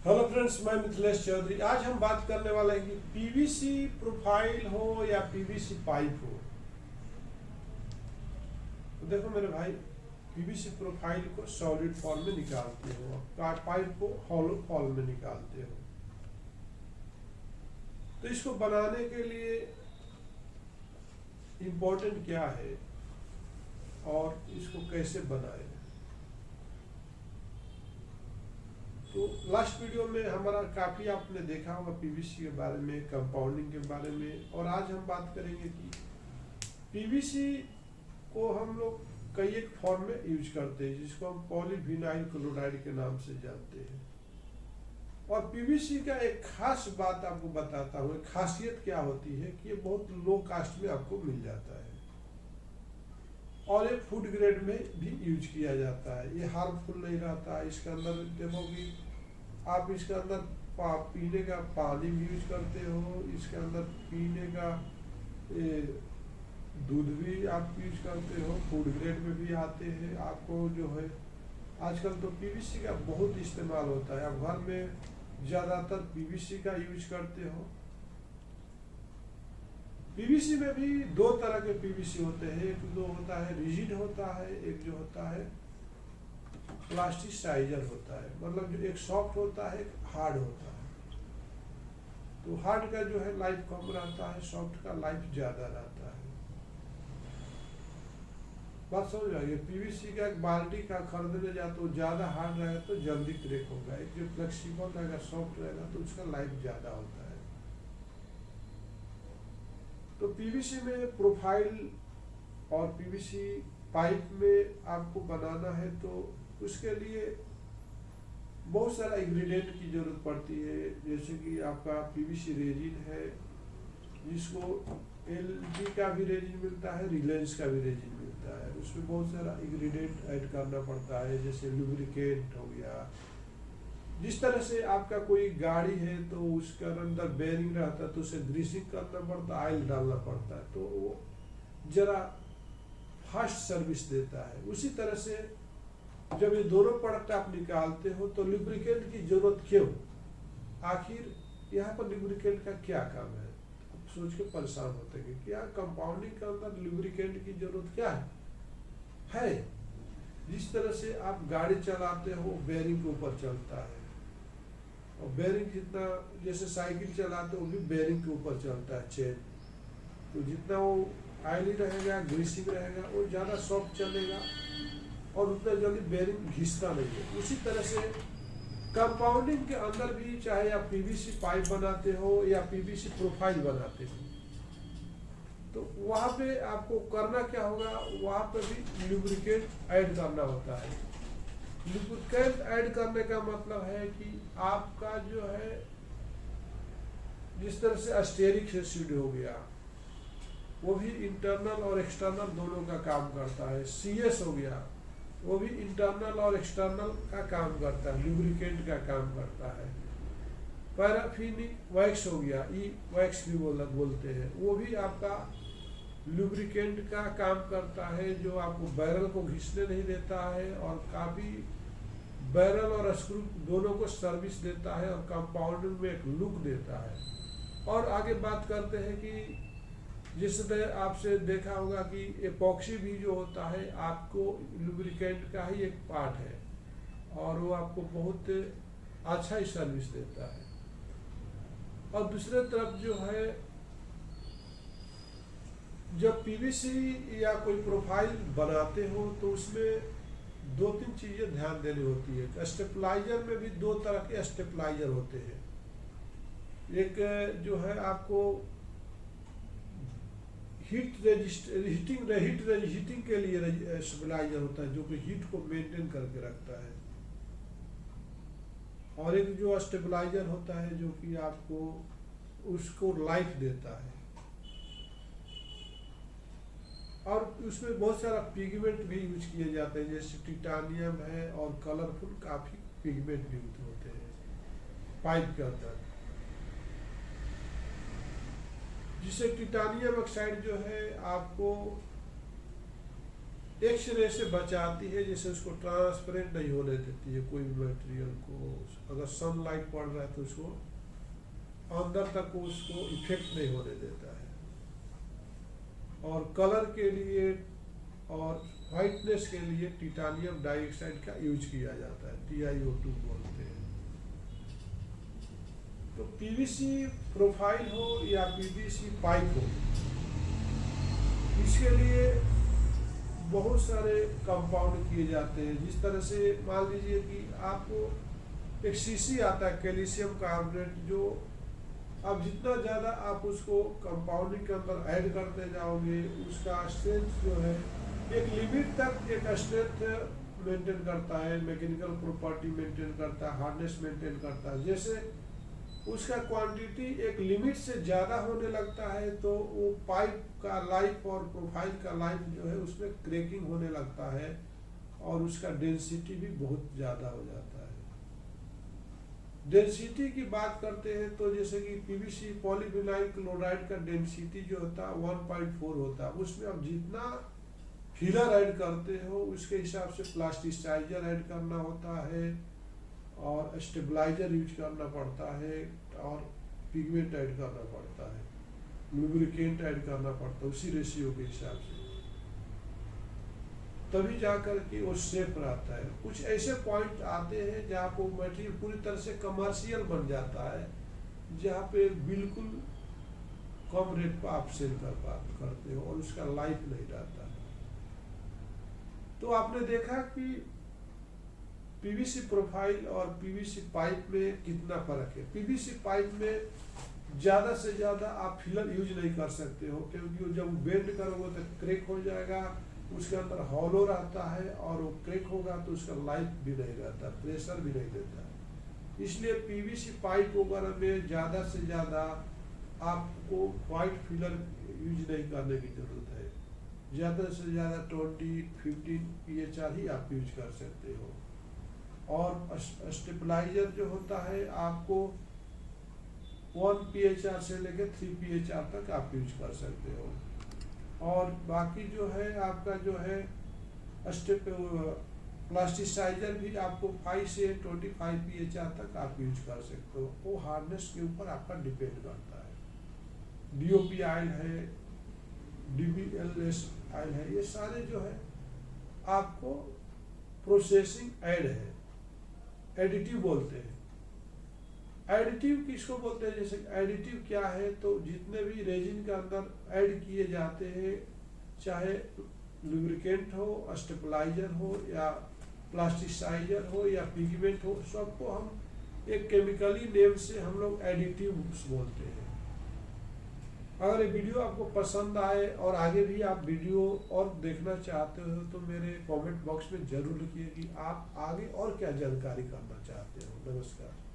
Hello friends, मैं मिथिलेश चौधरी। आज हम बात करने वाले हैं कि पीवीसी प्रोफाइल हो या पीवीसी पाइप हो। तो देखो मेरे भाई, पीवीसी प्रोफाइल को सॉलिड फॉर्म में निकालते हो, पाइप को हॉलो फॉर्म में निकालते हो। तो इसको बनाने के लिए इम्पोर्टेंट क्या है और इसको कैसे बनाए। तो लास्ट वीडियो में हमारा काफ़ी आपने देखा होगा पीवीसी के बारे में, कंपाउंडिंग के बारे में। और आज हम बात करेंगे कि पीवीसी को हम लोग कई एक फॉर्म में यूज करते हैं, जिसको हम पॉलीविनाइल क्लोराइड के नाम से जानते हैं। और पीवीसी का एक खास बात आपको बताता हूँ, एक खासियत क्या होती है कि ये बहुत लो कास्ट में आपको मिल जाता है और ये फूड ग्रेड में भी यूज किया जाता है। ये हार्मफुल नहीं रहता है। इसके अंदर देखो कि आप इसके अंदर पीने का पानी भी यूज करते हो, इसके अंदर पीने का दूध भी आप यूज करते हो, फूड ग्रेड में भी आते हैं। आपको जो है आजकल तो पीवीसी का बहुत इस्तेमाल होता है। आप घर में ज़्यादातर पीवीसी का यूज करते हो। पीवीसी में भी दो तरह के पीवीसी होते हैं। एक जो होता है रिजिड होता है, एक जो होता है प्लास्टिसाइजर होता है। मतलब जो एक सॉफ्ट होता है, एक हार्ड होता है। तो हार्ड का जो है लाइफ कम रहता है, सॉफ्ट का लाइफ ज़्यादा रहता है। बात समझ आइए। पीवीसी का एक बाल्टी का खरीदने जाए तो ज़्यादा हार्ड रहेगा तो जल्दी क्रैक होगा। एक जो फ्लेक्सिबल रहेगा, सॉफ्ट रहेगा तो उसका लाइफ ज़्यादा होता है। तो पीवीसी में प्रोफाइल और पीवीसी पाइप में आपको बनाना है तो उसके लिए बहुत सारा इंग्रेडिएंट की ज़रूरत पड़ती है। जैसे कि आपका पीवीसी रेजिन है, जिसको एलजी का भी रेजिन मिलता है, रिलायंस का भी रेजिन मिलता है। उसमें बहुत सारा इंग्रेडिएंट ऐड करना पड़ता है, जैसे लुब्रिकेंट हो गया। जिस तरह से आपका कोई गाड़ी है तो उसके अंदर बेरिंग रहता है तो उसे ग्रीसिंग करना पड़ता है, ऑयल डालना पड़ता है, तो वो जरा फास्ट सर्विस देता है। उसी तरह से जब ये दोनों प्रोडक्ट आप निकालते हो तो लुब्रिकेंट की जरूरत क्यों, आखिर यहाँ पर लुब्रिकेंट का क्या काम है। आप सोच के परेशान होते हैं कि क्या कंपाउंडिंग के अंदर लुब्रिकेंट की जरूरत क्या है। जिस तरह से आप गाड़ी चलाते हो, बेरिंग के ऊपर चलता है, और बेरिंग जितना, जैसे साइकिल चलाते हो भी बेरिंग के ऊपर चलता है चेन। तो जितना वो ऑयली रहेगा, ग्रीसिंग रहेगा, वो ज़्यादा सॉफ्ट चलेगा और उतना जल्दी बेरिंग घिसता नहीं है। उसी तरह से कंपाउंडिंग के अंदर भी, चाहे आप पीवीसी पाइप बनाते हो या पीवीसी प्रोफाइल बनाते हो, तो वहाँ पे आपको करना क्या होगा, वहाँ पे भी लुब्रिकेंट ऐड करना होता है। लुब्रिकेंट ऐड करने का मतलब है कि आपका जो है, जिस तरह से स्टीयरिक एसिड हो गया, वो भी इंटरनल और एक्सटर्नल दोनों का काम करता है। सीएस हो गया, वो भी इंटरनल और एक्सटर्नल का काम करता है, लुब्रिकेंट का काम करता है। पैराफिनिक वैक्स हो गया, ई वैक्स भी बोलते हैं, वो भी आपका लुब्रिकेंट का काम करता है, जो आपको बैरल को घिसने नहीं देता है और काफ़ी बैरल और स्क्रू दोनों को सर्विस देता है और कंपाउंडिंग में एक लुक देता है। और आगे बात करते हैं कि जिस तरह आपसे देखा होगा कि एपॉक्सी भी जो होता है आपको लुब्रिकेंट का ही एक पार्ट है और वो आपको बहुत अच्छा ही सर्विस देता है। और दूसरे तरफ जो है, जब पीवीसी या कोई प्रोफाइल बनाते हो तो उसमें दो तीन चीज़ें ध्यान देनी होती है। स्टेपलाइजर में भी दो तरह के स्टेपलाइजर होते हैं। एक जो है आपको हीट रेजिस्टिंग के लिए स्टेबलाइजर होता है, जो कि हीट को मेंटेन करके रखता है। और एक जो स्टेबलाइजर होता है जो कि आपको उसको लाइफ देता है। और उसमें बहुत सारा पिगमेंट भी यूज किए जाते हैं, जैसे टिटानियम है और कलरफुल काफ़ी पिगमेंट भी यूज होते हैं पाइप के अंदर। जिससे टिटानियम ऑक्साइड जो है आपको एक्स रे से बचाती है, जैसे उसको ट्रांसपेरेंट नहीं होने देती है कोई भी मटेरियल को। अगर सनलाइट पड़ रहा है तो उसको अंदर तक उसको इफेक्ट नहीं होने देता है। और कलर के लिए और व्हाइटनेस के लिए टिटानियम डाइऑक्साइड का यूज किया जाता है, TiO2 बोलते हैं। तो पीवीसी प्रोफाइल हो या पीवीसी पाइप हो, इसके लिए बहुत सारे कंपाउंड किए जाते हैं। जिस तरह से मान लीजिए कि आपको एक सीसी आता है कैल्शियम कार्बोनेट, जो अब जितना ज़्यादा आप उसको कंपाउंडिंग के अंदर ऐड करते जाओगे, उसका स्ट्रेंथ जो है एक लिमिट तक एक स्ट्रेंथ मेंटेन करता है, मैकेनिकल प्रॉपर्टी मेंटेन करता है, हार्डनेस मेंटेन करता है। जैसे उसका क्वांटिटी एक लिमिट से ज़्यादा होने लगता है तो वो पाइप का लाइफ और प्रोफाइल का लाइफ जो है उसमें क्रैकिंग होने लगता है और उसका डेंसिटी भी बहुत ज़्यादा हो जाता है। डेंसिटी की बात करते हैं तो जैसे कि पीवीसी पॉलीविनाइल क्लोराइड का डेंसिटी जो होता है 1.4 होता है। उसमें अब जितना फिलर ऐड करते हो उसके हिसाब से प्लास्टिसाइजर ऐड करना होता है और स्टेबलाइजर यूज करना पड़ता है और पिगमेंट ऐड करना पड़ता है, लुब्रिकेंट ऐड करना पड़ता है उसी रेशियो के हिसाब से, तभी जाकर के वो सेफ रहता है। कुछ ऐसे पॉइंट आते हैं जहाँ को मटेरियल पूरी तरह से कमर्शियल बन जाता है, जहाँ पे बिल्कुल कम रेट पर आप सेल करते हो और उसका लाइफ नहीं रहता। तो आपने देखा कि पीवीसी प्रोफाइल और पीवीसी पाइप में कितना फर्क है। पीवीसी पाइप में ज़्यादा से ज़्यादा आप फिलर यूज नहीं कर सकते हो, क्योंकि जब बेंड करोगे तो क्रैक हो जाएगा, उसके अंदर हॉलो रहता है और वो क्रैक होगा तो उसका लाइफ भी नहीं रहता, प्रेशर भी नहीं देता। इसलिए पीवीसी पाइप वगैरह में ज़्यादा से ज़्यादा आपको वाइट फिलर यूज नहीं करने की ज़रूरत है। ज़्यादा से ज़्यादा 20-15 PHR ही आप यूज कर सकते हो। और स्टेबलाइजर जो होता है आपको 1 PHR से लेकर 3 PHR तक आप यूज कर सकते हो। और बाकी जो है आपका जो है प्लास्टिसाइजर भी आपको 5 से 25 PHR तक आप यूज कर सकते हो। वो हार्डनेस के ऊपर आपका डिपेंड करता है। DOP ऑयल है, DBLS ऑयल है, ये सारे जो है आपको प्रोसेसिंग ऐड है, एडिटिव बोलते हैं। एडिटिव किसको बोलते हैं? जैसे एडिटिव क्या है, तो जितने भी रेजिन के अंदर ऐड किए जाते हैं, चाहे लुब्रिकेंट हो, स्टेबलाइजर हो या प्लास्टिसाइजर हो या पिगमेंट हो, सबको हम एक केमिकली नेम से हम लोग एडिटिव्स बोलते हैं। अगर ये वीडियो आपको पसंद आए और आगे भी आप वीडियो और देखना चाहते हो तो मेरे कमेंट बॉक्स में जरूर लिखिए कि आप आगे और क्या जानकारी करना चाहते हो। नमस्कार।